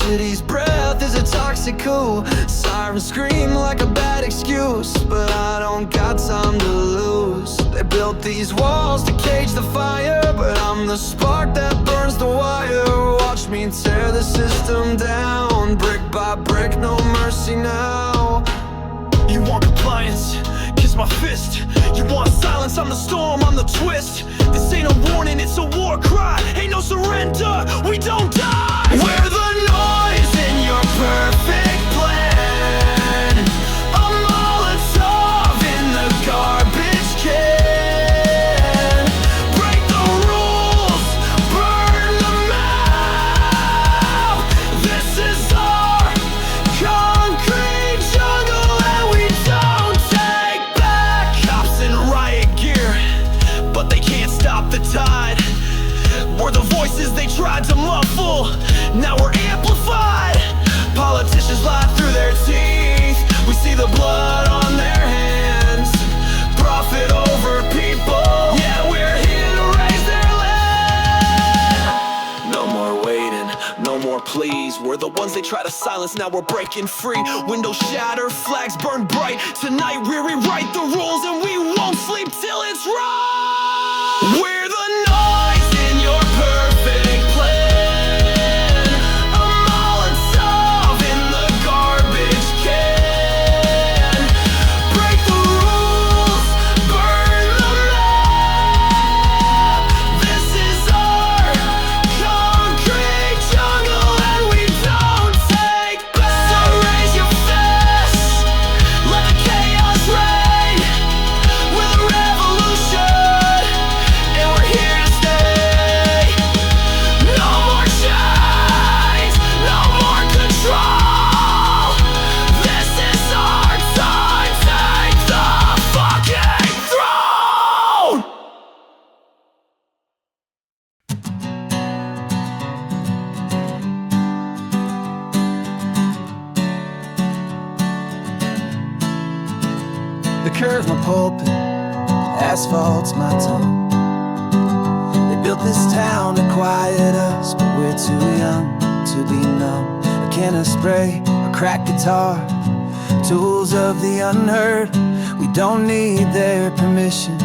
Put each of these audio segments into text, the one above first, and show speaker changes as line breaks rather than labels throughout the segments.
city's breath is a toxic cool. Sirens scream like a bad excuse, but I don't got time to lose. They built these walls to cage the fire, but I'm the spark that burns the wire. Watch me tear the system down, brick by brick, no mercy now.
You want compliance? Kiss my fist. You want silence? I'm the storm, I'm the twist. This ain't a warning, it's a war cry. Ain't no surrender, we don't die. We're the noise in your perfect plan. A Molotov in the garbage can. Break the rules, burn the map. This is our concrete jungle, and we don't take back. Cops in riot gear, but they can't stop the tide. We're the voices they tried to muffle, now we're amplified. Politicians lie through their teeth, we see the blood on their hands. Profit over people, yeah, we're here to raise their land. No more waiting, no more pleas. We're the ones they try to silence, now we're breaking free. Windows shatter, flags burn bright. Tonight we rewrite the rules, and we won't sleep till it's right. We're the noise in your perfect plan. A Molotov in the garbage can. Break the rules, burn the map. This is our concrete jungle, and we don't take back. So raise your fists, let the chaos reign. We're the revolution, and we're here to stay. No more chains, no more control. This is our time, take the fucking throne.
The curve's my pulpit, asphalt's my tongue. They built this town to quiet us, but we're too young to be numb. A can of spray, a cracked guitar, tools of the unheard. We don't need their permission,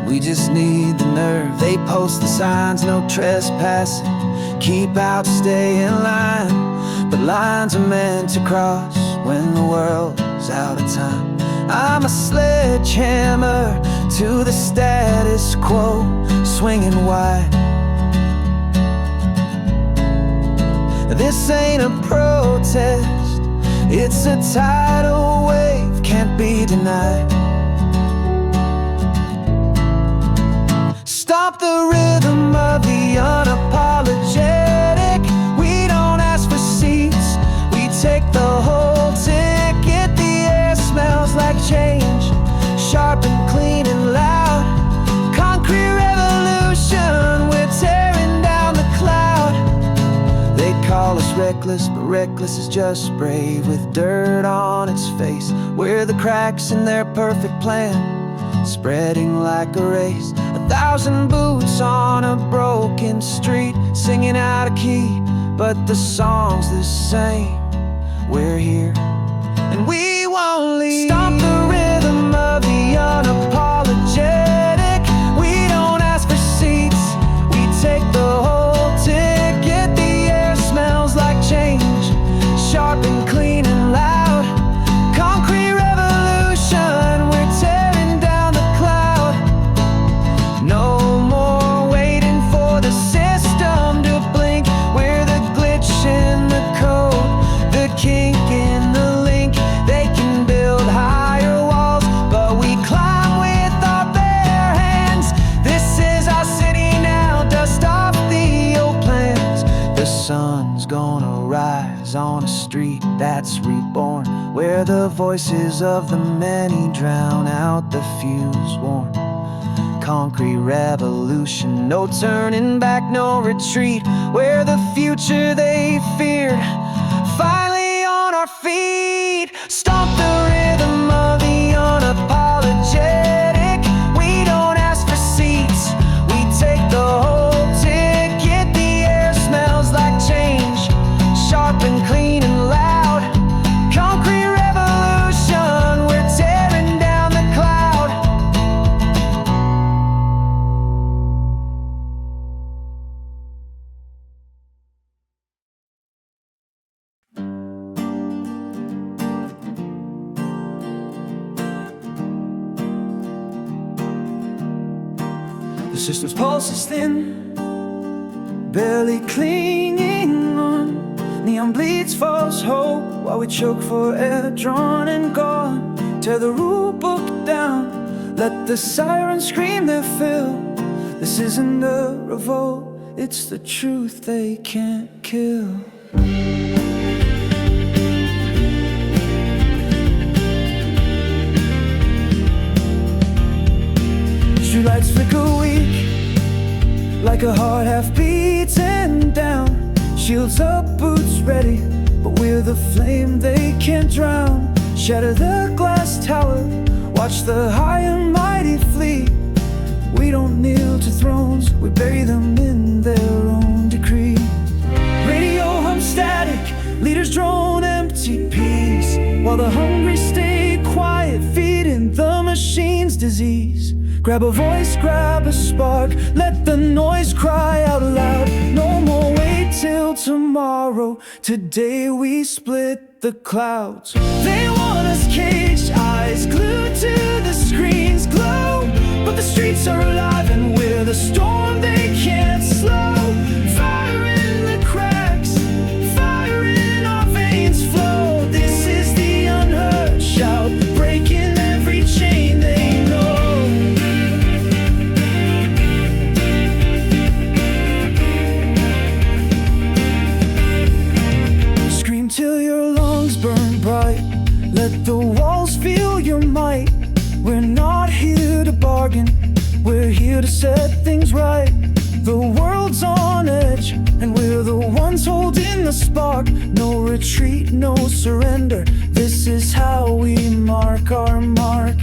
we just need the nerve. They post the signs, no trespassing, keep out, stay in line. But lines are meant to cross when the world's out of time. I'm a sledgehammer to the status quo, swinging wide. This ain't a protest, it's a tidal wave, can't be denied. Stop the rhythm of the unapologetic. We don't ask for seats, we take the whole ticket. The air smells like change, sharp and clean and loud. Concrete revolution, we're tearing down the cloud. They call us reckless, but reckless is just brave with dirt on its face. We're the cracks in their perfect plan, spreading like a race. 1,000 boots on a broken street, singing out of key, but the song's the same. We're here, and we won't leave. Stop the rhythm of the unapologetic. We don't ask for seats, we take the whole ticket. The air smells like change, sharp and clean and loud. Concrete revolution, we're tearing down the cloud. No more waiting for the system to blink. We're the glitch in the code, the kink in the link. They can build higher walls, but we climb with our bare hands. This is our city now, dust off the old plans. The sun's gonna rise on a street that's reborn, where the voices of the many drown out the few's warn. Concrete revolution, no turning back, no retreat. We're the future they feared, finally on our feet. Stomp the rhythm of the unapologetic. We don't ask for seats, we take the whole ticket. The air smells like change, sharp system's pulse is thin, barely clinging on. Neon bleeds false hope while we choke for air, drawn and gone. Tear the rule book down, let the sirens scream their fill. This isn't a revolt, it's the truth they can't kill. Streetlights flicker weak, like a heart half beaten down. Shields up, boots ready, but we're the flame they can't drown. Shatter the glass tower, watch the high and mighty flee. We don't kneel to thrones, we bury them in their own decree. Radio hum static, leaders drone empty peace, while the hungry stay quiet, feeding the machine's disease. Grab a voice, grab a spark, let the noise cry out loud. No more wait till tomorrow, today we split the clouds. They want us caged, eyes glued to the screen's glow, but the streets are alive and we're the storm they can't slow. Fire in the cracks, fire in our veins flow. This is the unheard shout, breaking every chain they know. Scream till your lungs burn bright, let the walls feel your might. We're not here to bargain, we're here to set things right. The world's on edge, and we're the ones holding the spark. No retreat, no surrender, this is how we mark our mark.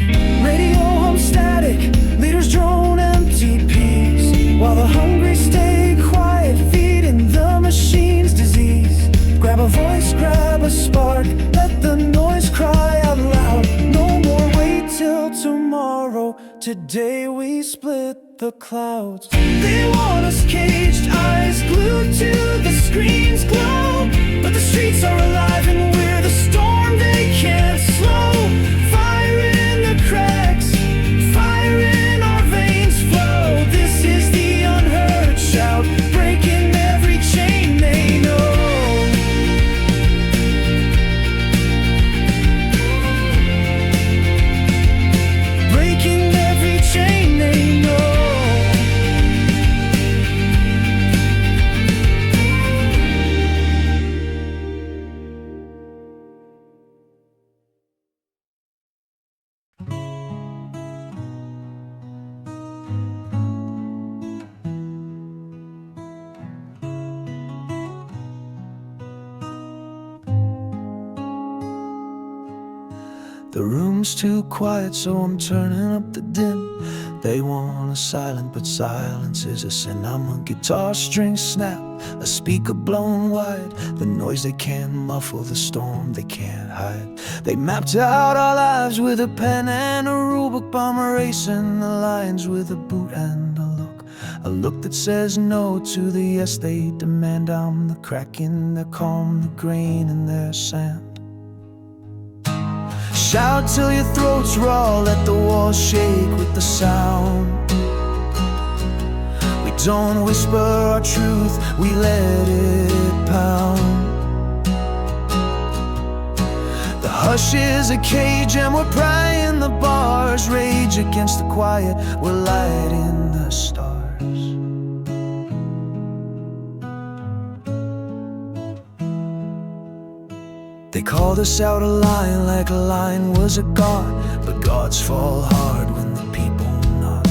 Radio hum static, leaders drone empty peace, while the hungry stay quiet, feeding the machine's disease. Grab a voice, grab a spark, let the noise cry out loud. No more wait till tomorrow, today we split the clouds. They want us caged, eyes glued to the screen's glow, but the streets are alive and we're the storm they can't slow. Fire in the cracks, fire in our veins flow. This is the unheard shout, breaking every chain they know. Breaking every chain they know. The room's too quiet, so I'm turning up the dim. They want us silent, but silence is a sin. I'm a guitar string snap, a speaker blown wide, the noise they can't muffle, the storm they can't hide. They mapped out our lives with a pen and a rulebook, bomb erasing the lines with a boot and a look that says no to the yes they demand. I'm the crack in their calm, the grain in their sand. Shout till your throat's raw, let the walls shake with the sound. We don't whisper our truth, we let it pound. The hush is a cage and we're prying the bars. Rage against the quiet, we're lighting the stars. They called us out a line like a line was a god, but gods fall hard when the people nod.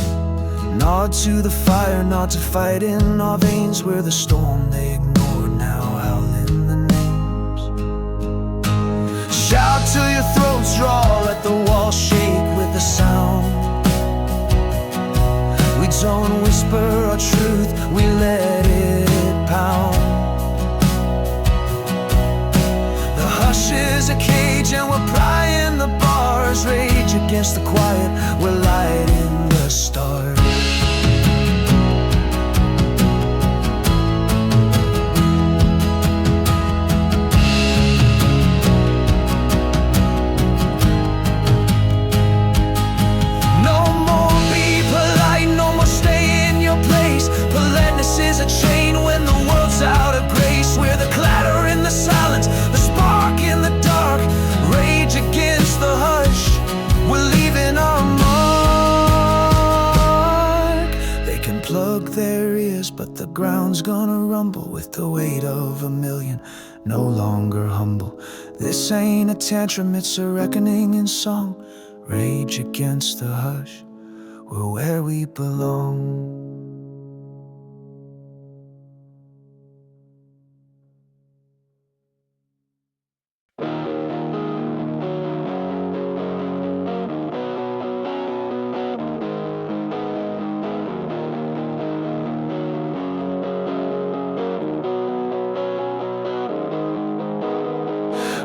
Nod to the fire, nod to fight in our veins. We're the storm they ignore, now howling the names. Shout till your throat's raw, let the walls shake with the sound. We don't whisper our truth, we let it pound. Hush is a cage and we're prying the bars. Rage against the quiet, we're lighting the stars. No more be polite, no more stay in your nation's gonna rumble with the weight of 1,000,000, no longer humble. This ain't a tantrum, it's a reckoning in song. Rage against the hush, we're where we belong.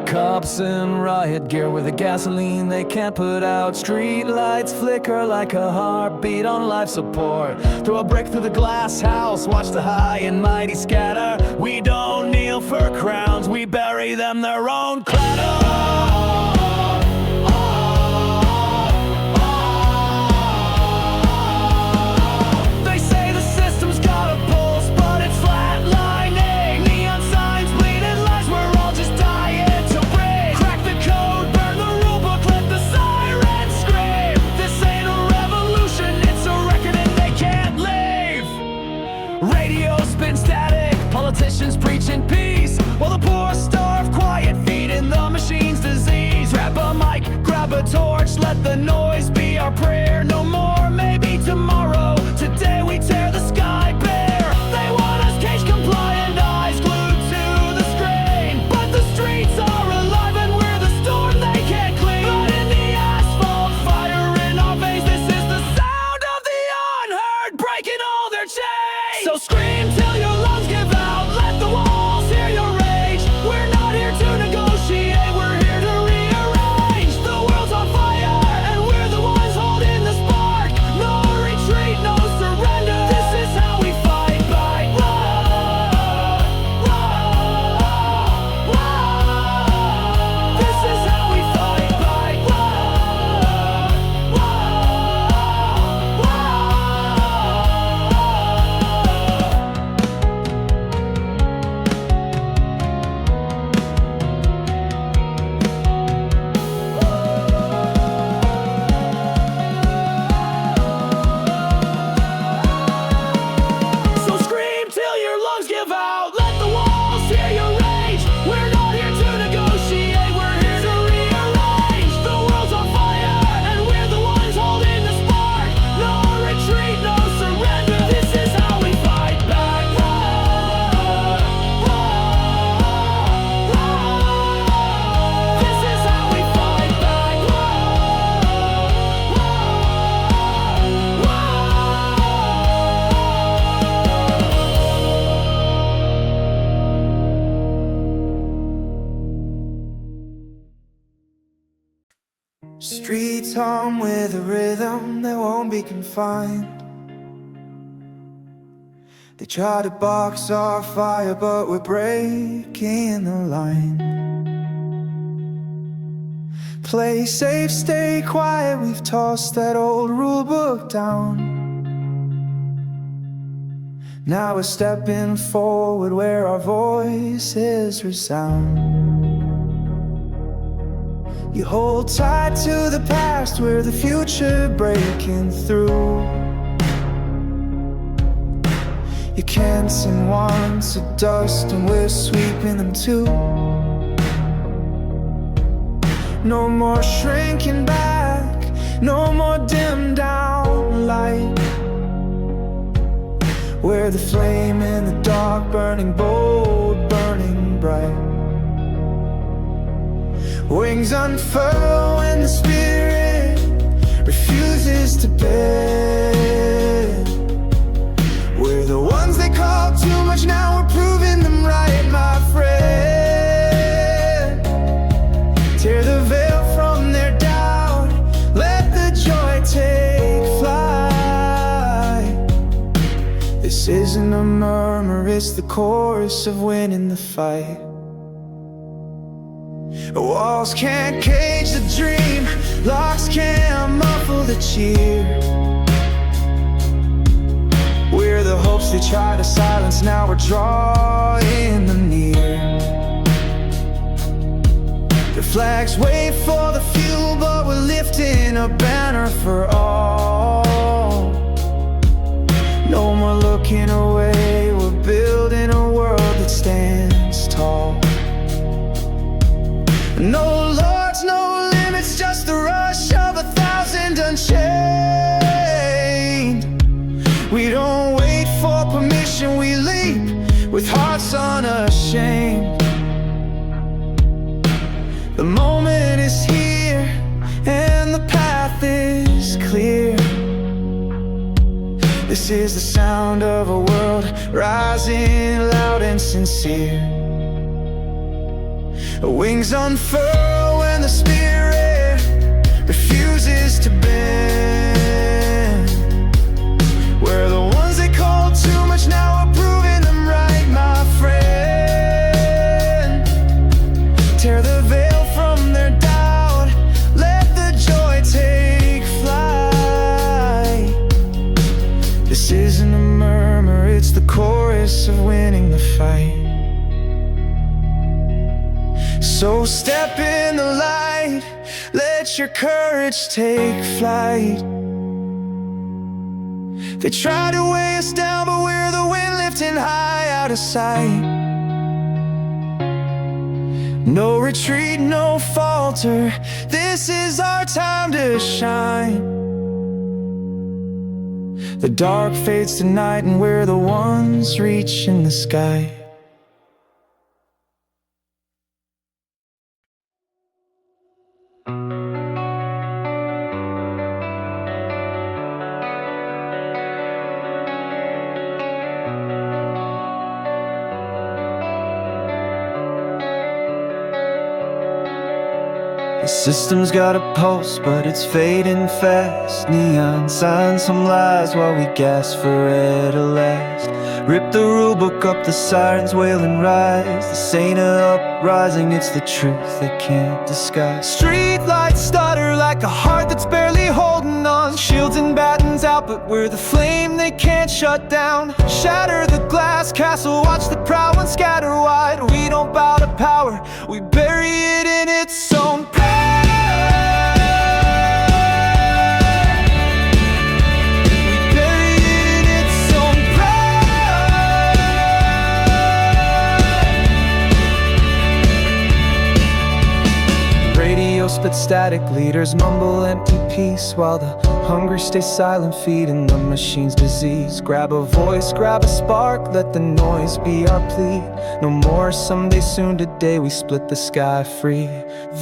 Cops in riot gear with the gasoline they can't put out. Street lights flicker like a heartbeat on life support. Throw a brick through the glass house, watch the high and mighty scatter. We don't kneel for crowns, we bury them their own clatter. Politicians preaching peace, while the poor starve quiet, feeding the machine's disease. Grab a mic, grab a torch, let the noise be our prayer. No more, maybe tomorrow, today we tear the sky bare. They want us cage compliant, eyes glued to the screen, but the streets are alive and we're the storm they can't clean. Blood in the asphalt, fire in our veins, this is the sound of the unheard, breaking all their chains. So scream till your lungs give out. Streets hum with a rhythm that won't be confined. They try to box our fire, but we're breaking the line. Play safe, stay quiet, we've tossed that old rule book down. Now we're stepping forward where our voices resound. You hold tight to the past, we're the future breaking through. You can't sing one to dust and we're sweeping them too. No more shrinking back, no more dimmed down light. We're the flame in the dark, burning bold, burning bright. Wings unfurl when the spirit refuses to bend. We're the ones they call too much, now we're proving them right, my friend. Tear the veil from their doubt, let the joy take flight. This isn't a murmur, it's the chorus of winning the fight. Walls can't cage the dream, locks can't muffle the cheer. We're the hopes they try to silence, now we're drawing them near. The flags wait for the few, but we're lifting a banner for all. No more looking away, we're building tall. No lords, no limits, just the rush of 1,000 unchained. We don't wait for permission, we leap with hearts unashamed. The moment is here and the path is clear. This is the sound of a world rising loud and sincere. Wings unfurl when the spirit refuses to bend. We're the ones they call too much, now we're proving them right, my friend. Tear the veil from their doubt, let the joy take flight. This isn't a murmur, it's the chorus of winning the fight. So step in the light, let your courage take flight. They try to weigh us down, but we're the wind lifting high out of sight. No retreat, no falter, this is our time to shine. The dark fades to night and we're the ones reaching the sky. The system's got a pulse, but it's fading fast. Neon signs, some lies, while we gasp for air to last. Rip the rule book up, the sirens wail and rise. This ain't an uprising, it's the truth they can't disguise. Street lights stutter like a heart that's barely holding on. Shields and battens out, but we're the flame they can't shut down. Shatter the glass castle, watch the proud ones scatter wide. We don't bow to power, we bury it in its own pride. Split static, leaders mumble empty peace, while the hungry stay silent, feeding the machine's disease. Grab a voice, grab a spark, let the noise be our plea. No more someday, soon, today we split the sky free.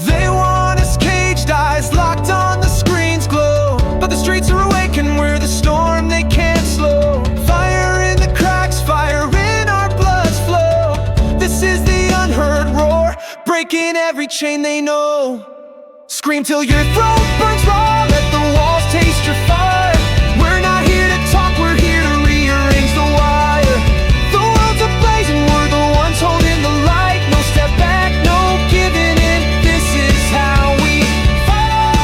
They want us caged, eyes locked on the screen's glow, but the streets are awake and we're the storm they can't slow. Fire in the cracks, fire in our blood's flow. This is the unheard roar, breaking every chain they know. Scream till your throat burns raw, let the walls taste your fire. We're not here to talk, we're here to rearrange the wire. The world's ablaze and we're the ones holding the light. No step back, no giving in, this is how we fight.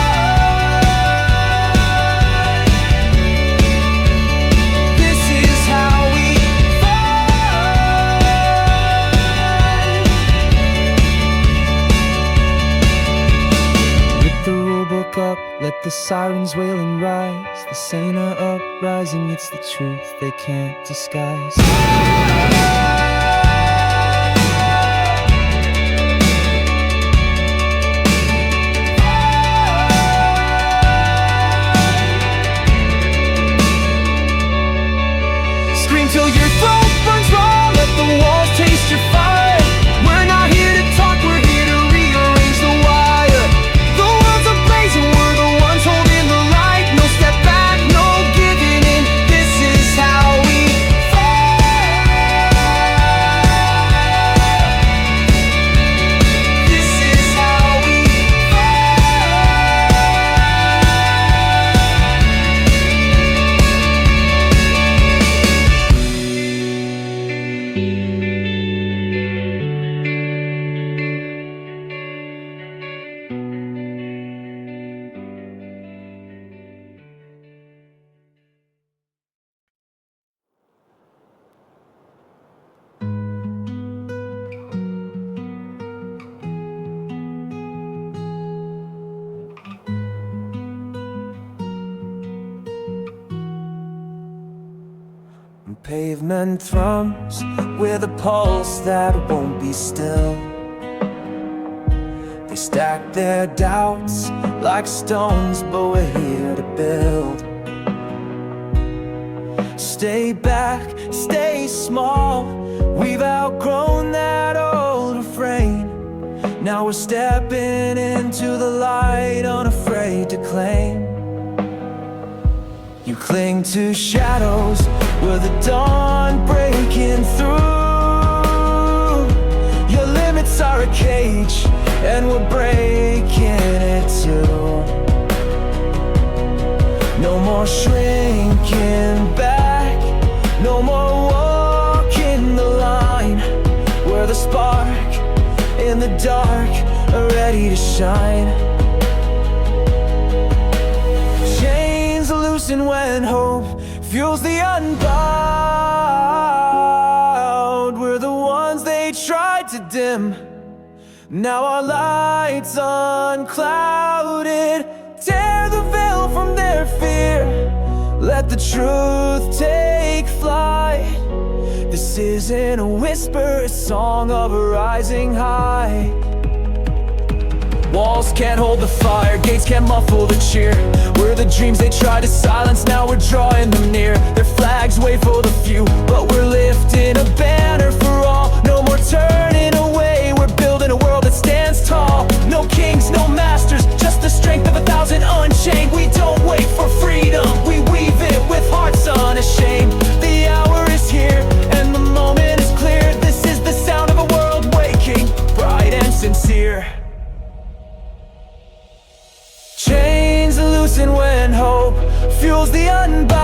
This is how we up, let the sirens wail and rise. This ain't a uprising, it's the truth they can't disguise. Scream till your throat burns raw, let the walls taste your fire. We're not here to talk, we're here to rearrange the wire. The world's ablaze and we're the ones holding the light. No step back, no giving in, this is how we fight. pavement thrums with a pulse that won't be still. They stack their doubts like stones, but we're here to build. Stay back, stay small. We've outgrown that old refrain. Now we're stepping into the light, unafraid to claim. You cling to shadows with the dawn breaking through. Your limits are a cage, and we're breaking it too. No more shrinking back, no more walking the line. We're the spark in the dark, ready to shine. Chains loosen when hope fuels the unbound. We're the ones they tried to dim. Now our light's unclouded. Tear the veil from their fear. Let the truth take flight. This isn't a whisper, a song of a rising high. Walls can't hold the fire, gates can't muffle the cheer. We're the dreams they tried to silence, now we're drawing them near. Their flags wave for the few, but we're lifting a banner for all. No more turning away, we're building a world that stands tall. No kings, no masters, just the strength of 1,000 unchained. We don't wait for freedom, we weave it with hearts unashamed. The hour is here, and the moment is clear. This is the sound of a world waking, bright and sincere. Chains loosen when hope fuels the unbound.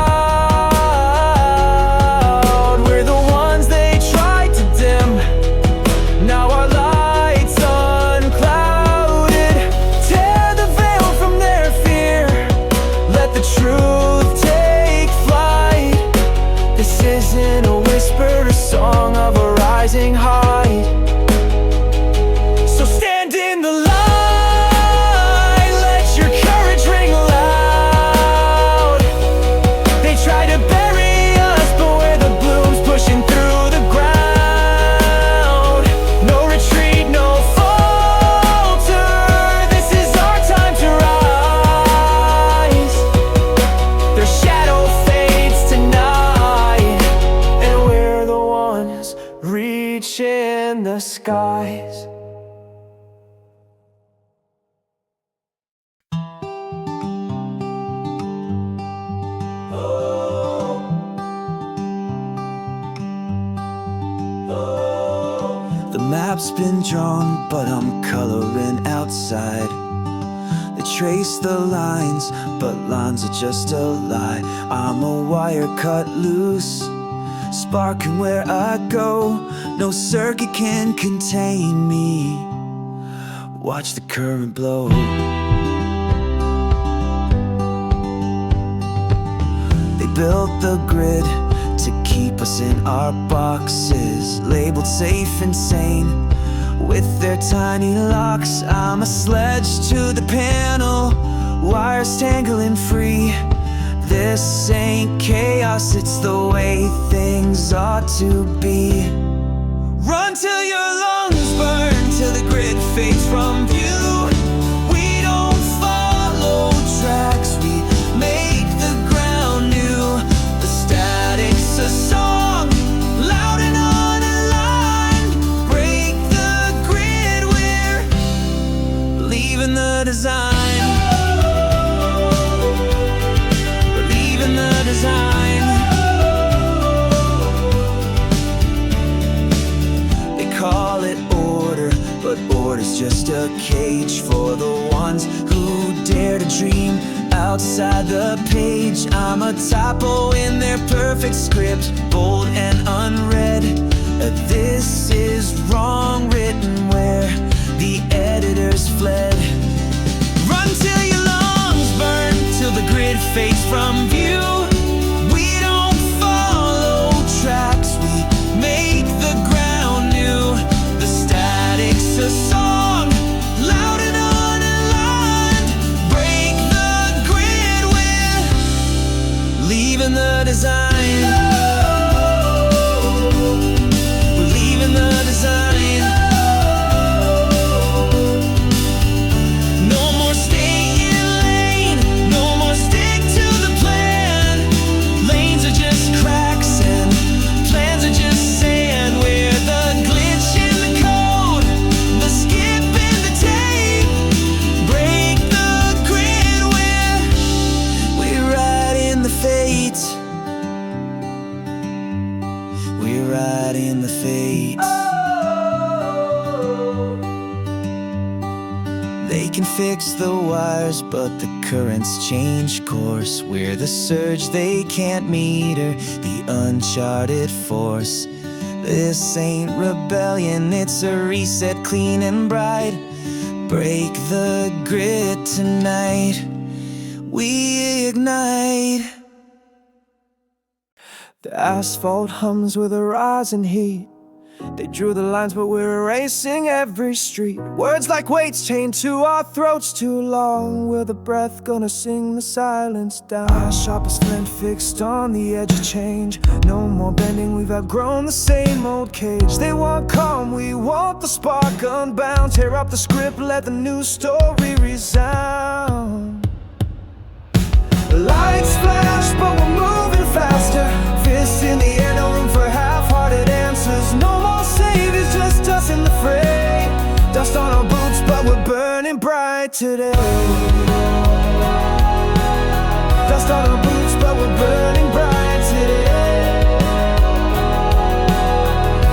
We're the ones they tried to dim. Now our light's unclouded. Tear the veil from their fear. Let the truth take flight. This isn't a whisper, a song of a rising height. So stand in the light. In the skies. The map's been drawn, but I'm coloring outside. They trace the lines, but lines are just a lie. I'm a wire cut loose, sparking where I go. No circuit can contain me. Watch the current blow. They built the grid to keep us in our boxes, labeled safe and sane with their tiny locks. I'm a sledge to the panel, wires tangling free. This ain't chaos, it's the way things ought to be. Run till your lungs burn, till the grid fades from view. We don't follow tracks, we make the ground new. The static's a song, loud and unaligned. Break the grid, we're leaving the design. They call it order, but order's just a cage for the ones who dare to dream outside the page. I'm a typo in their perfect script, bold and unread. This is wrong written where the editors fled. Run till your lungs burn, till the grid fades from view. We don't follow tracks, we make the ground new. The static's a song, loud and unaligned. Break the grid, we're leaving the design. fix the wires, but the currents change course. We're the surge they can't meter, the uncharted force. This ain't rebellion, it's a reset, clean and bright. Break the grid tonight, we ignite. The asphalt hums with a rising heat. They drew the lines, but we're erasing every street. Words like weights chained to our throats too long. Will the breath gonna sing the silence down? Our sharpest flint fixed on the edge of change. No more bending, we've outgrown the same old cage. They want calm, we want the spark unbound. Tear up the script, let the new story resound. Lights flash, but we're moving faster. Fists in the air, no room for half-hearted answers. No more saviors, just us in the fray. Dust on our boots, but we're burning bright today. Dust on our boots, but we're burning bright today.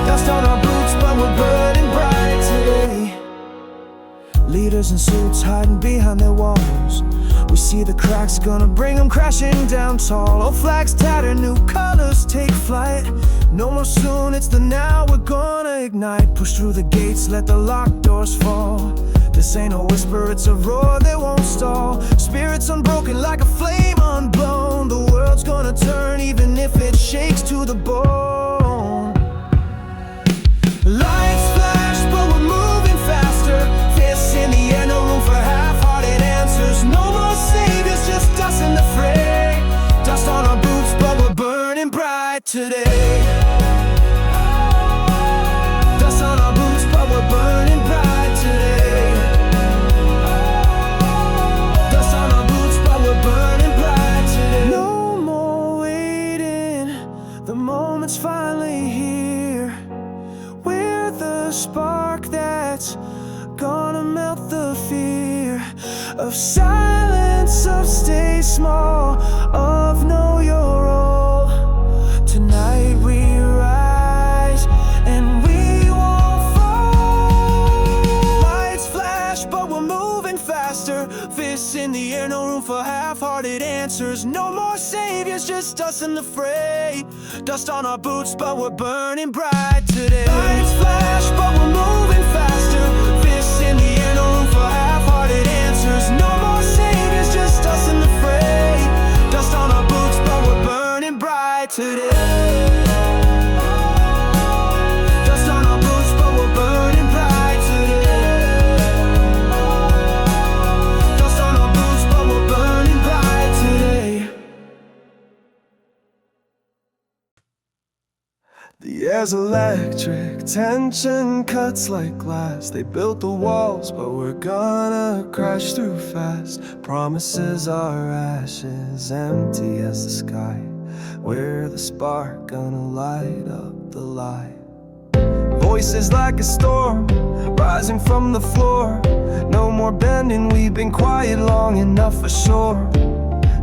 Dust on our boots, but we're burning bright today. Leaders in suits hiding behind their walls. We see the cracks, gonna bring them crashing down tall. Old flags tatter, new colors take flight. No more soon, it's the now, we're gonna ignite. Push through the gates, let the locked doors fall. This ain't a whisper, it's a roar that won't stall. Spirits unbroken like a flame unblown. The world's gonna turn even if it shakes to the bone. Lights flash, but we're moving faster. Fists in the air, no room for half-hearted answers. No more saviors, just us in the fray. Dust on our boots, but we're burning bright today. Dust on our boots, but we're burning bright today. Dust on our boots, but we're burning bright today. No more waiting, the moment's finally here. We're the spark that's gonna melt the fear of silence, of stay small, of know your role. Tonight we rise and we won't fall. Lights flash, but we're moving faster. Fists in the air, no room for half-hearted answers. No more saviors, just us in the fray. Dust on our boots, but we're burning bright today. Lights flash, but we're moving faster. Fists in the air, no room for half-hearted answers. No more saviors, just us in the fray. Dust on our boots, but we're burning bright today. Dust on our boots, but we're burning bright today. Dust on our boots, but we're burning bright today. The air's electric, tension cuts like glass. They built the walls, but we're gonna crash through fast. Promises are ashes, empty as the sky. We're the spark, gonna light up the light. Voices like a storm, rising from the floor. No more bending, we've been quiet long enough for sure.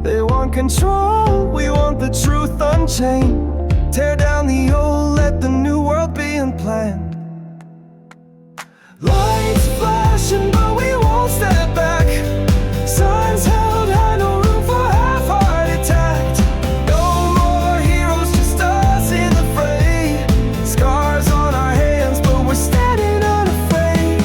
They want control, we want the truth unchained. Tear down the old, let the new world be unplanned. Lights flashing, but we won't step back. Signs held high, no room for half-hearted tact. No more heroes, just us in the fray. Scars on our hands, but we're standing unafraid.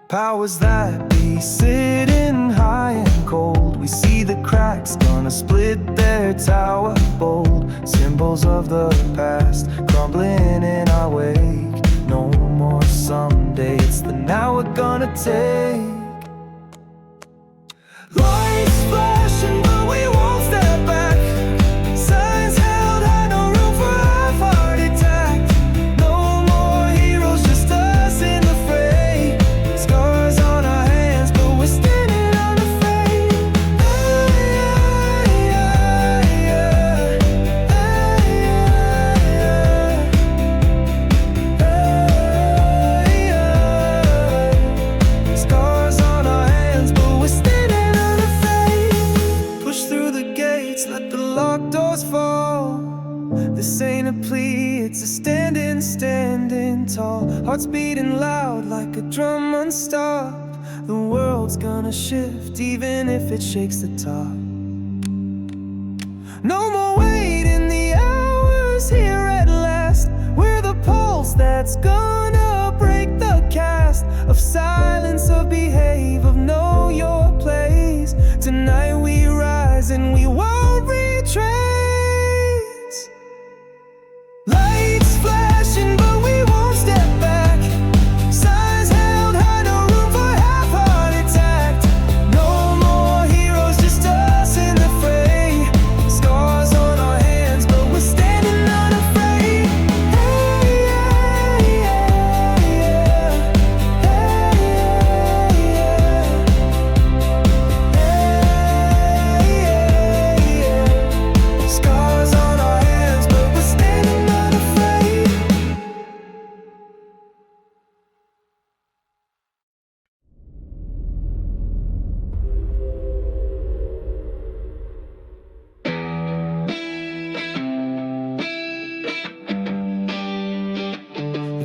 Powers that be sitting high and cold. We see the cracks, gonna split their tower bold. Symbols of the past crumbling in our wake. No more someday, it's the now we're gonna take. Lights flashing, but we won't step back. Signs held high, no room for half-hearted tact. No more heroes, just us in the fray. Scars on our hands, but we're standing unafraid. stand tall, hearts beating loud like a drum unstopped. The world's gonna shift even if it shakes the top. No more waiting, the hour's here at last. We're the pulse that's gonna break the cast of silence, of behave, of know your place. Tonight we rise and we won't retrace. Lights flashing but we won't step back. Signs held high, no room for half-hearted tact. No more heroes, just us in the fray. Scars on our hands but we're standing unafraid. Hey, yeah, yeah, yeah. Hey, yeah, yeah. Hey, yeah, yeah. Scars on our hands but we're standing unafraid.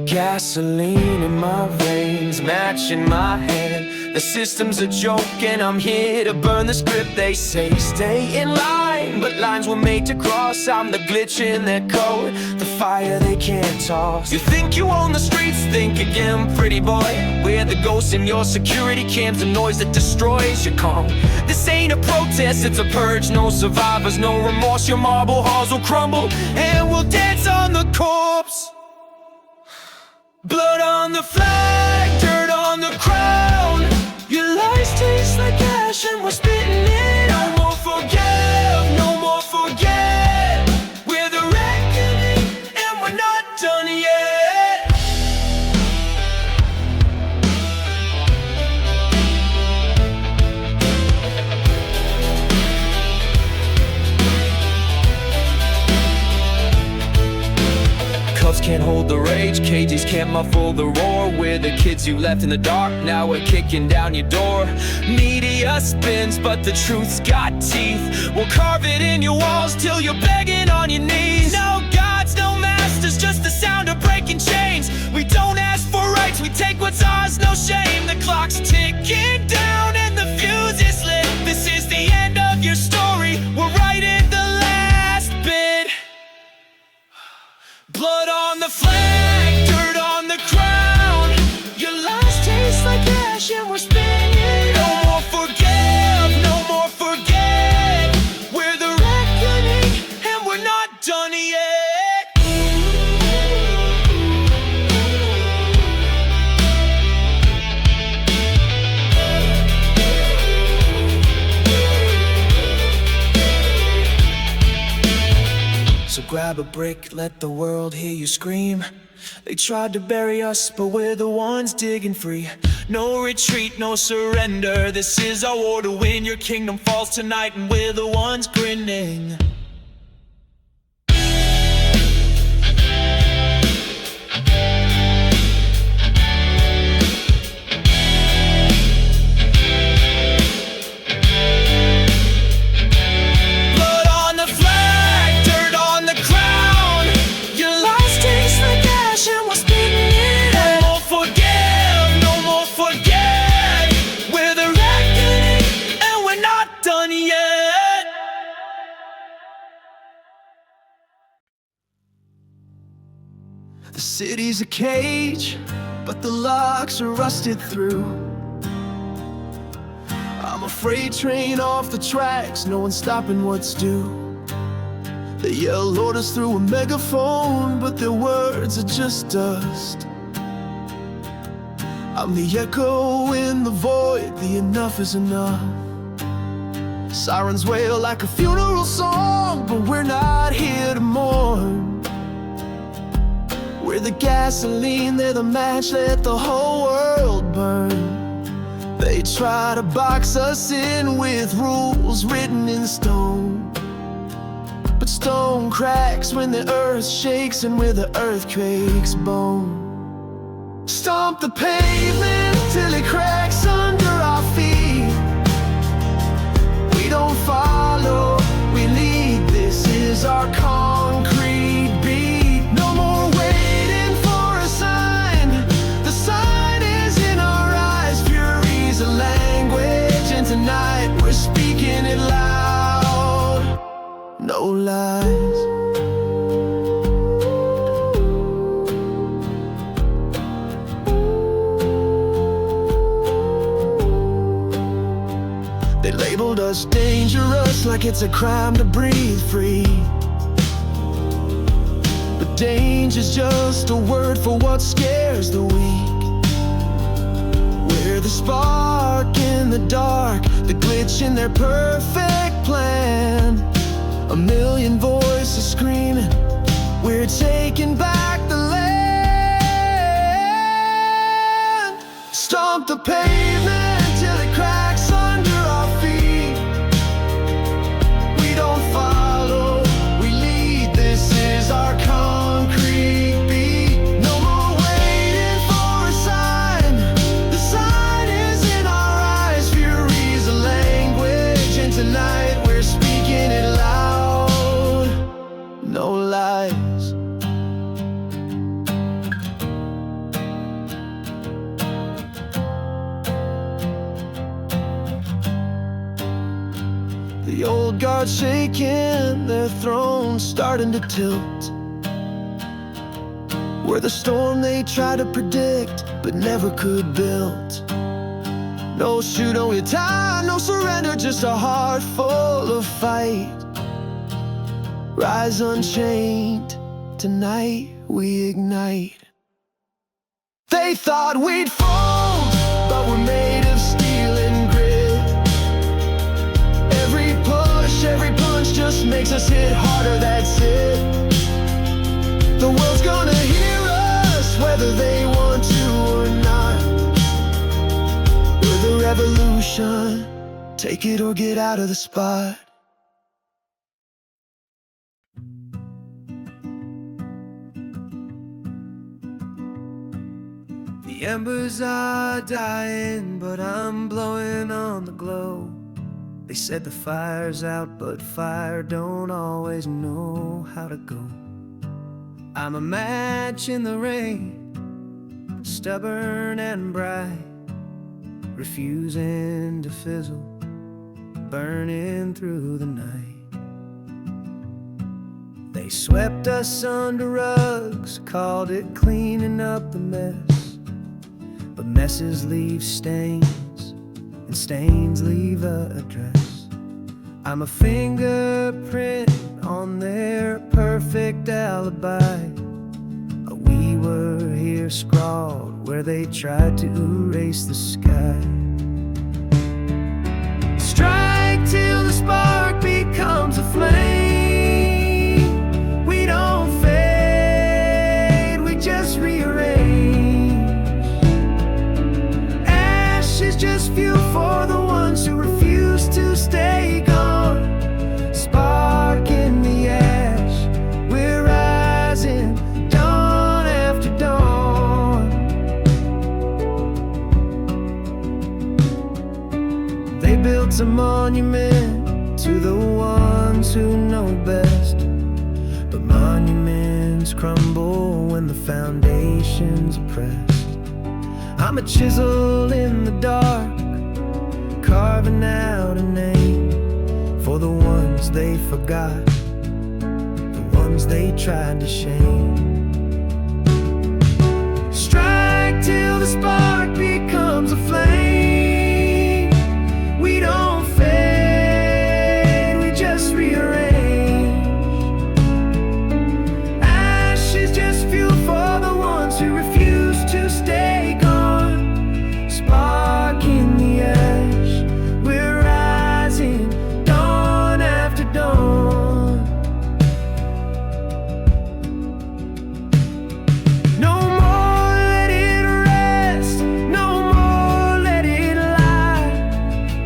Gasoline in my veins, match in my hand. The system's a joke and I'm here to burn the script. They say stay in line, but lines were made to cross. I'm the glitch in their code, the fire they can't toss. You think you own the streets? Think again, pretty boy. We're the ghosts in your security cams, the noise that destroys your calm. This ain't a protest, it's a purge. No survivors, no remorse. Your marble halls will crumble and we'll dance on the corpse. Blood on the flag, dirt on the crown. Your lies taste like ash and we're spitting it. No more forgive, no more forget. We're the reckoning and we're not done yet. Cuffs can't hold the rage, cages can't muffle the roar. We're the kids you left in the dark, now we're kicking down your door. Media spins, but the truth's got teeth. We'll carve it in your walls till you're begging on your knees. No gods, no masters, just the sound of breaking chains. We don't ask for rights, we take what's ours, no shame. The clock's ticking down and the fuse is lit. This is the end of your story, we're writing the last bit. Blood on the flag, dirt on the crown. Your lies taste like ash and we're spinning. No more forgive, no more forget. We're the reckoning and we're not done yet. So grab a brick, let the world hear you scream. They tried to bury us, but we're the ones digging free. No retreat, no surrender. This is our war to win. Your kingdom falls tonight and we're the ones grinning. The city's a cage, but the locks are rusted through. I'm a freight train off the tracks, no one's stopping what's due. They yell orders through a megaphone, but their words are just dust. I'm the echo in the void, the enough is enough. Sirens wail like a funeral song, but we're not here to mourn. We're the gasoline, they're the match, let the whole world burn. They try to box us in with rules written in stone, but stone cracks when the earth shakes and we're the earthquake's bone. Stomp the pavement till it cracks under our feet. We don't follow, we lead, this is our concrete beat. No more waiting for a sign. no lies. They labeled us dangerous, like it's a crime to breathe free. But danger's just a word for what scares the weak. We're the spark in the dark, the glitch in their perfect plan. A million voices screaming, we're taking back the land. Stomp the pavement till it cracks under our feet. We don't follow, we lead, this is our concrete beat. No more waiting for a sign, the sign is in our eyes. Fury's a language, and tonight we're speaking it loud, no lies. The old guard shaking, their thrones starting to tilt. We're the storm they try to predict, but never could build. No shoot, no tie, no surrender, just a heart full of fight. Rise unchained, tonight we ignite. They thought we'd fall, but we're made of steel and grit. Every punch just makes us hit harder, that's it. The world's gonna hear us, whether they want to or not. We're the revolution, take it or get out of the spot. The embers are dying, but I'm blowing on the glow. They said the fire's out, but fire don't always know how to go. I'm a match in the rain, stubborn and bright, refusing to fizzle, burning through the night. They swept us under rugs, called it cleaning up the mess, but messes leave stains, and stains leave an address. I'm a fingerprint on their perfect alibi. We were here scrawled where they tried to erase the sky. Strike till the spark becomes a flame. We don't fade, we just rearrange. Ash is just fuel for the ones who refuse to stay gone. Spark in the ash, we're rising dawn after dawn. They built a monument to the ones who know best, but monuments crumble when the foundation's pressed. I'm a chisel in the dark, carving out a name for the ones they forgot, the ones they tried to shame. Strike till the spark becomes a flame. We don't fade, we just rearrange. Ash is just fuel for the ones who refuse to stay gone. Spark in the ash, we're rising dawn after dawn. No more let it rest, no more let it lie.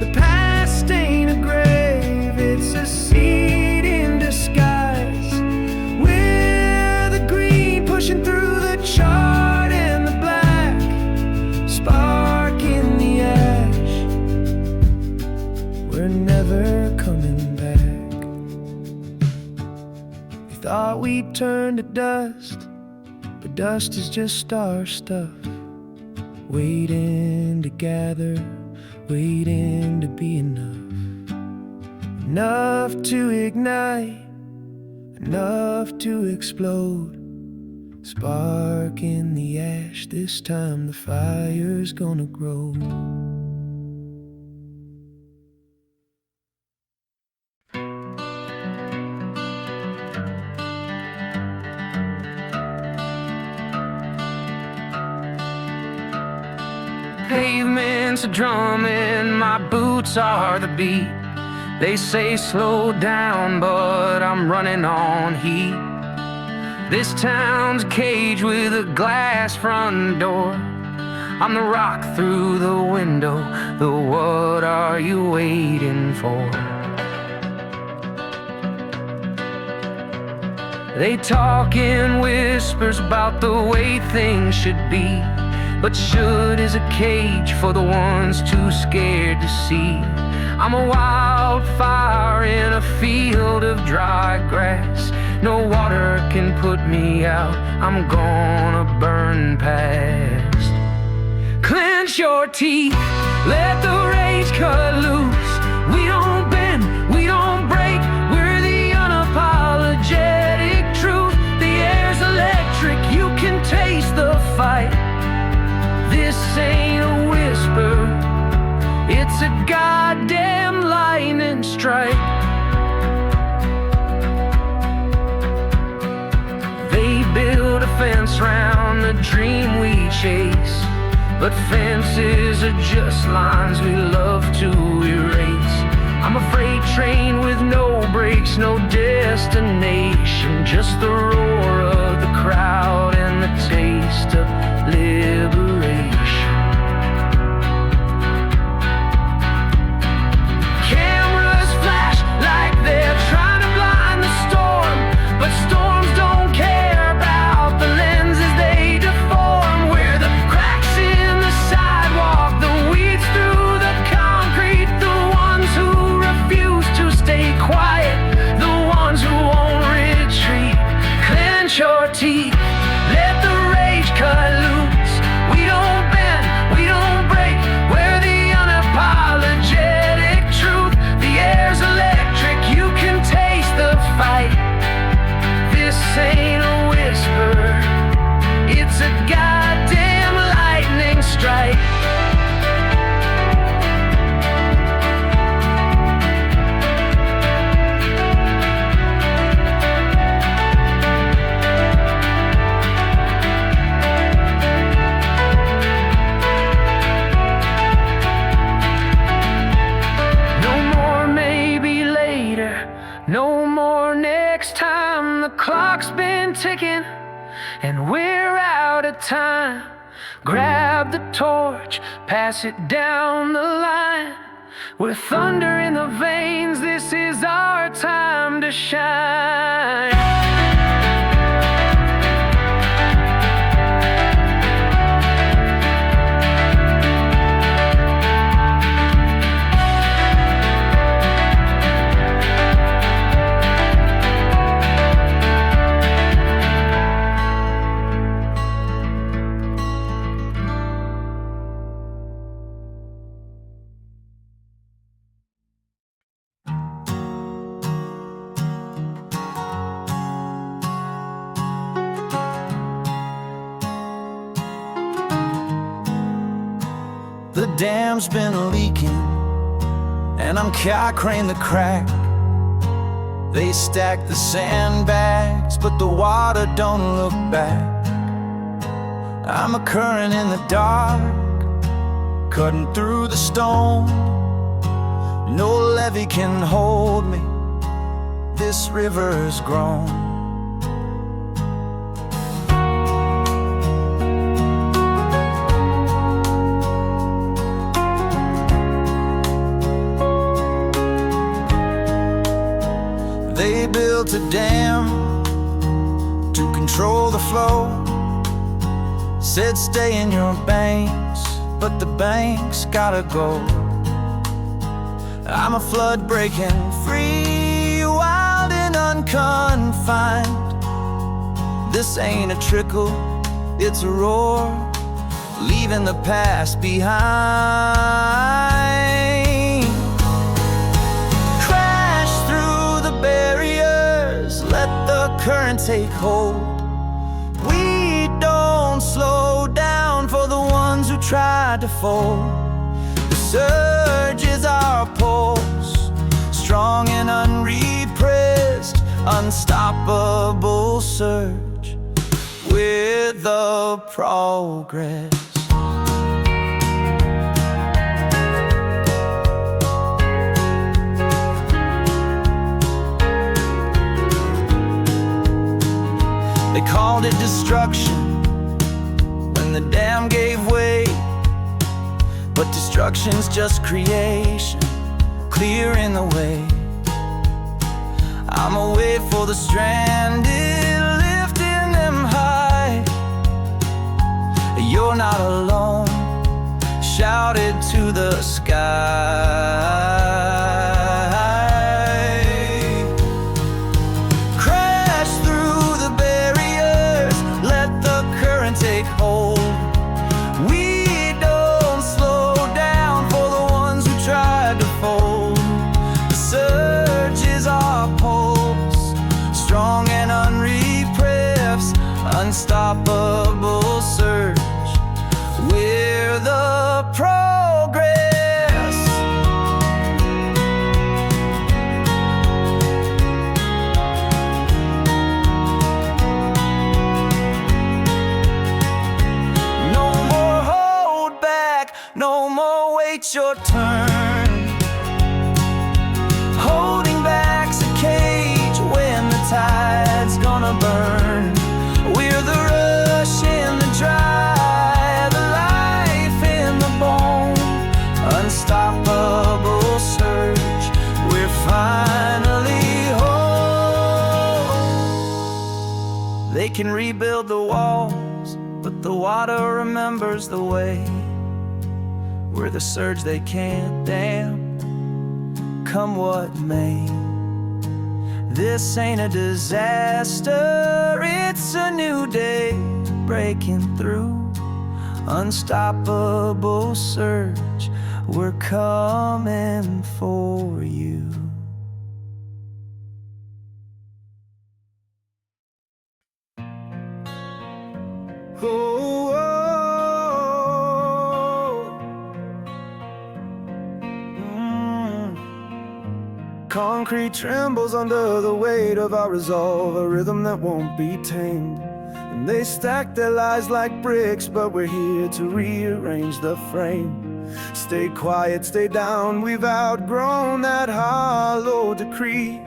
The past ain't a grave, it's a seed in disguise. We're the green pushing through the charred and the black. Spark in the ash, we're never coming back. We thought we'd turn to dust, but dust is just our stuff, waiting to gather, waiting to be enough. Enough to ignite enough to explode. Spark in the ash, this time the fire's gonna grow. Pavement's a drumming, my boots are the beat. They say slow down, but I'm running on heat. This town's a cage with a glass front door. I'm the rock through the window, the what are you waiting for? They talk in whispers about the way things should be, but should is a cage for the ones too scared to see. I'm a wildfire in a field of dry grass. No water can put me out, I'm gonna burn past. Clench your teeth, let the rage cut loose. We don't bend, we don't break, we're the unapologetic truth. The air's electric, you can taste the fight. This ain't a whisper, it's a goddamn lightning strike. They build a fence round the dream we chase, but fences are just lines we love to erase. I'm a freight train with no brakes, no destination, just the roar of the crowd and the taste of liberation. Cameras flash like they're trying to blind the storm, but storms don't care about the lenses they deform. We're the cracks in the sidewalk, the weeds through the concrete, the ones who refuse to stay quiet, the ones who won't retreat. Clench your teeth, let the rage cut loose. We don't bend, we don't break, we're the unapologetic truth. The air's electric, you can taste the fight. This ain't a whisper, it's a goddamn lightning strike. No more next time, the clock's been ticking and we're out of time. Grab the torch, pass it down the line. With thunder in the veins, this is our time to shine.
The dam's been leaking, and I'm cock-craned the crack. They stack the sandbags, but the water don't look back. I'm a current in the dark, cutting through the stone. No levee can hold me, this river's grown. They built a dam to control the flow. Said stay in your banks, but the banks gotta go. I'm a flood breaking free, wild and unconfined. This ain't a trickle, it's a roar, leaving the past behind. Crash through the barriers, let the
hold. We don't slow down for the ones who tried to fold. The surge is our pulse, strong and unrepressed, unstoppable surge with the progress. They called it destruction when the dam gave way, but destruction's just creation, clearing the way. I'm a way for the stranded, lifting them high. You're not alone, shout it to the sky. Crash through the barriers, let the current take hold. We don't slow down for the ones who tried to fold. The surge is our pulse, strong and unrepressed, unstoppable surge. We're the progress. No more hold back, no more wait your turn. Holding back's a cage when the tide's gonna burn. We're the rush in the dry, the life in the bone, unstoppable surge. We're finally whole. They can rebuild the walls, but the water remembers the way. We're the surge they can't dam, come what may. This ain't a disaster, it's a new day breaking through. Unstoppable surge, we're coming for you. Oh, Concrete trembles under the weight of our resolve, a rhythm that won't be tamed. And they stack their lies like bricks, but we're here to rearrange the frame. Stay quiet, stay down, we've outgrown that hollow decree.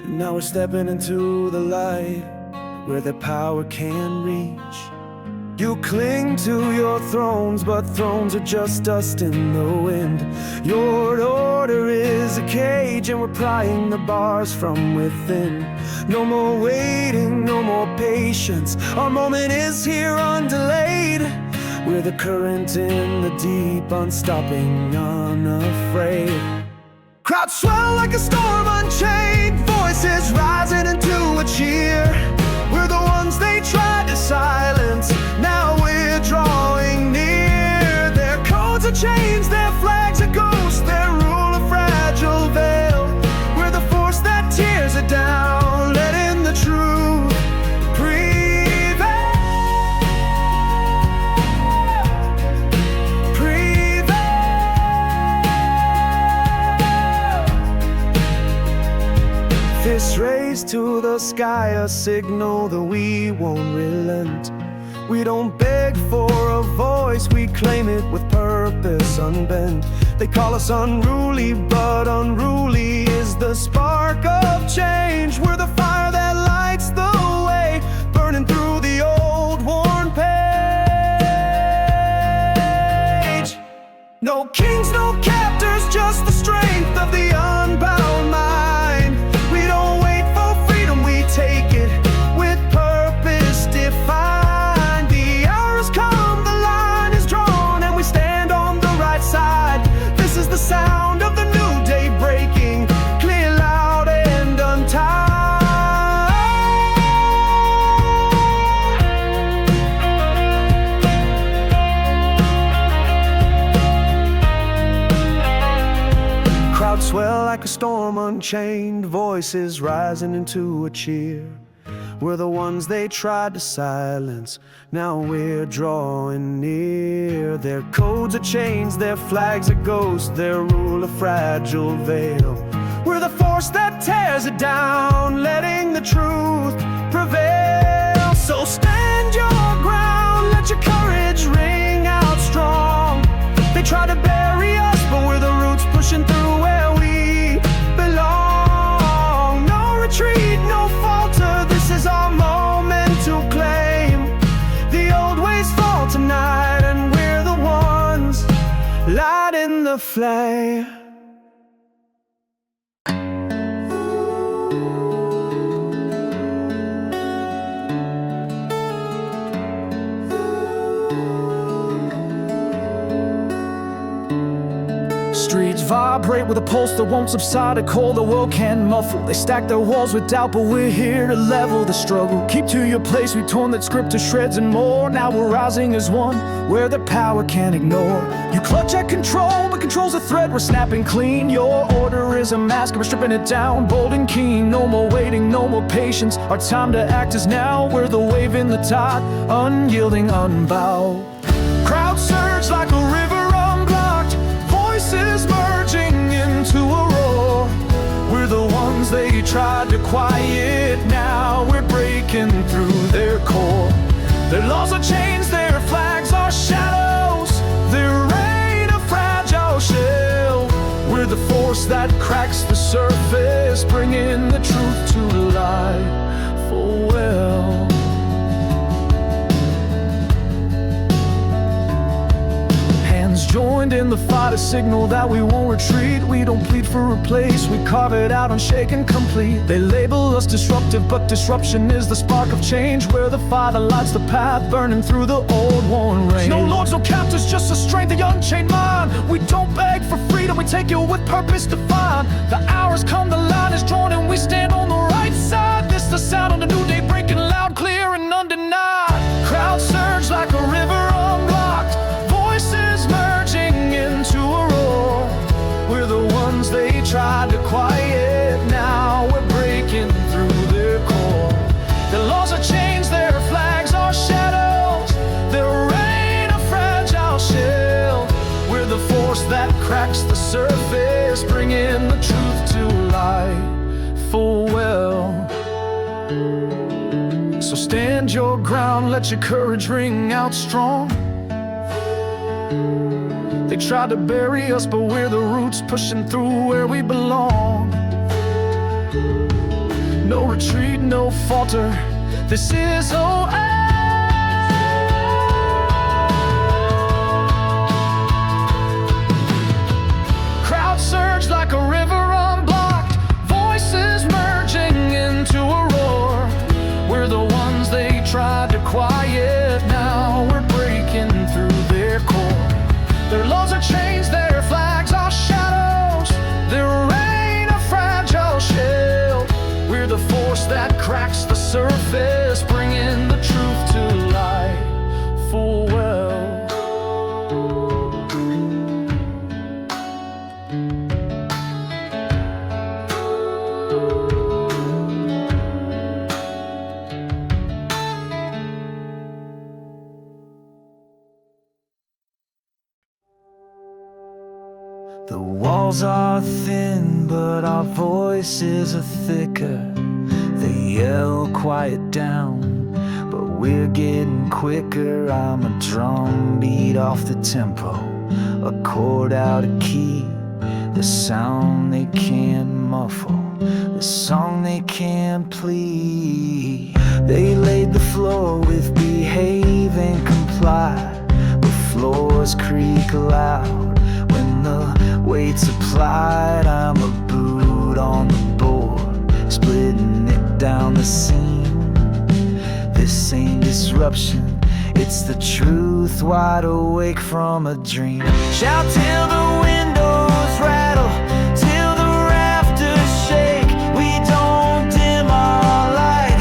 And now we're stepping into the light, where the power can reach. You cling to your thrones, but thrones are just dust in the wind. Your order is a cage, and we're prying the bars from within. No more waiting, no more patience, our moment is here undelayed. We're the current in the deep, unstopping, unafraid. Crowds swell like a storm unchained, voices rising into a cheer. We're the ones they tried to silence, now we're drawing near. Their codes are chains, their flags are ghosts, their rule a fragile veil. We're the force that tears it down, letting the truth prevail. Prevail. Fists raised to the sky, a signal that we won't relent. We don't beg for a voice, we claim it with purpose unbent. They call us unruly, but unruly is the spark of change. We're the fire that lights the way, burning through the old worn page. No kings, no captors, just the strength of the unbound mind. We don't wait for freedom, we take it with purpose defined. The sound of the new day breaking, clear, loud, and untied. Crowds swell like a storm unchained, voices rising into a cheer. We're the ones they tried to silence. Now we're drawing near. Their codes are chains, their flags are ghosts, their rule a fragile veil. We're the force that tears it down, letting the truth prevail. So stand your ground, let your courage ring out strong. They try to bury us, but we're the roots pushing through where we belong. No retreat, no falter, this is our moment to claim. The old ways fall tonight, and we're the ones lighting the flame.
Streets vibrate with a pulse that won't subside, a cold the world can't muffle. They stack their walls with doubt, but we're here to level the struggle. Keep to your place, we torn that script to shreds and more. Now we're rising as one, where the power can't ignore. You clutch at control, but control's a thread, we're snapping clean. Your order is a mask, we're stripping it down, bold and keen. No more waiting, no more patience, our time to act is now. We're the wave in the tide, unyielding, unbowed. Crowds surge like a river unblocked, voices merging into a roar. We're the ones they tried to quiet, now we're breaking through their core. Their laws are chains, their flags are shadows, their reign a fragile shell. We're the force that cracks the surface, bringing the truth to light full well. Joined in the fight, a signal that we won't retreat. We don't plead for a place, we carve it out unshaken, complete. They label us disruptive, but disruption is the spark of change. Where the fire that lights the path, burning through the old worn rain. No lords, no captors, just the strength of the unchained mind. We don't beg for freedom, we take it with purpose defined. The hours come, the line is drawn, and we stand on the right side. This the sound of the new day, breaking loud, clear, and undenied. Crowds surge like a river unblocked, voices merging into a roar. We're the ones they tried to quiet, now we're breaking through their core. Their laws are chains, their flags are shadows, their reign a fragile shell. We're the force that cracks the surface, bringing the truth to light full well. So stand your ground, let your courage ring out strong. They tried to bury us, but we're the roots pushing through where we belong. No retreat, no falter, this is OA. Crowds surge like a river unblocked, voices merging into a roar. We're the ones they tried to quiet, now we're breaking through their core. Their laws are chains, their flags are shadows, their reign a fragile shell. We're the force that cracks the surface, bringing the truth to light full well.
The walls are thin, but our voices are thicker. They yell, quiet down, but we're getting quicker. I'm a drum beat off the tempo, a chord out of key, the sound they can't muffle, the song they can't plead. They laid the floor with behave and comply, but floors creak loud when the weight's applied. I'm a boot on the board, splitting it down the seam. This ain't disruption, it's the truth, wide awake from a dream. Shout till the windows rattle, till the rafters shake. We don't dim our light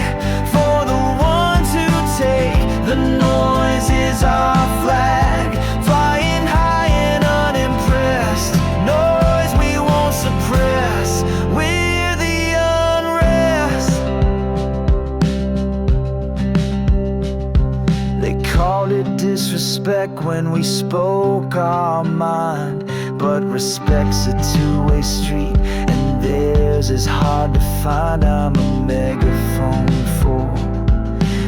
for the ones who take. The noise is our flag, flying high and unimpressed. Noise we won't suppress, we're the unrest. when we spoke our mind. But respect's a two-way street, and theirs is hard to find. I'm a megaphone for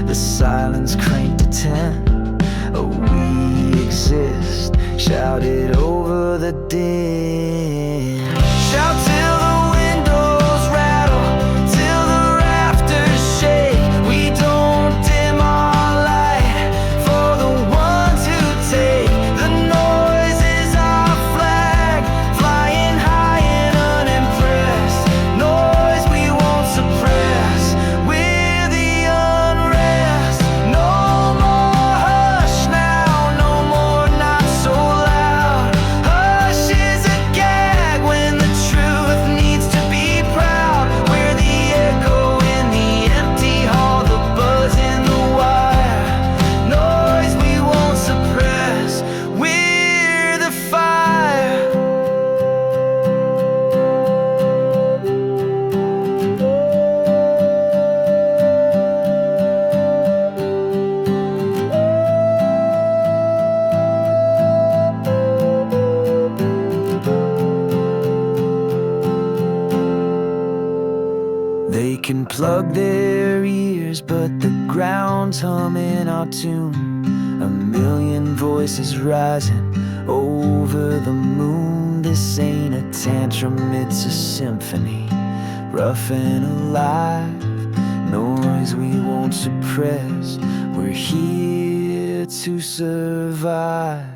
the silence cranked to 10. Oh, we exist, shout it over the din. Shout till the windows rattle, till the rafters shake. We don't dim our light for the ones who take. The noise is our flag, flying high and unimpressed. Noise we won't suppress, we're the unrest. No more hush now, no more not so loud. Hush is a gag when the truth needs to be proud. We're the echo in the empty hall, the buzz in the wire. Noise we won't suppress, we're the fire. They can plug their ears, but the ground's humming our tune. A million voices rising over the moon. This ain't a tantrum, it's a symphony, rough and alive. Noise we won't suppress, we're here to survive.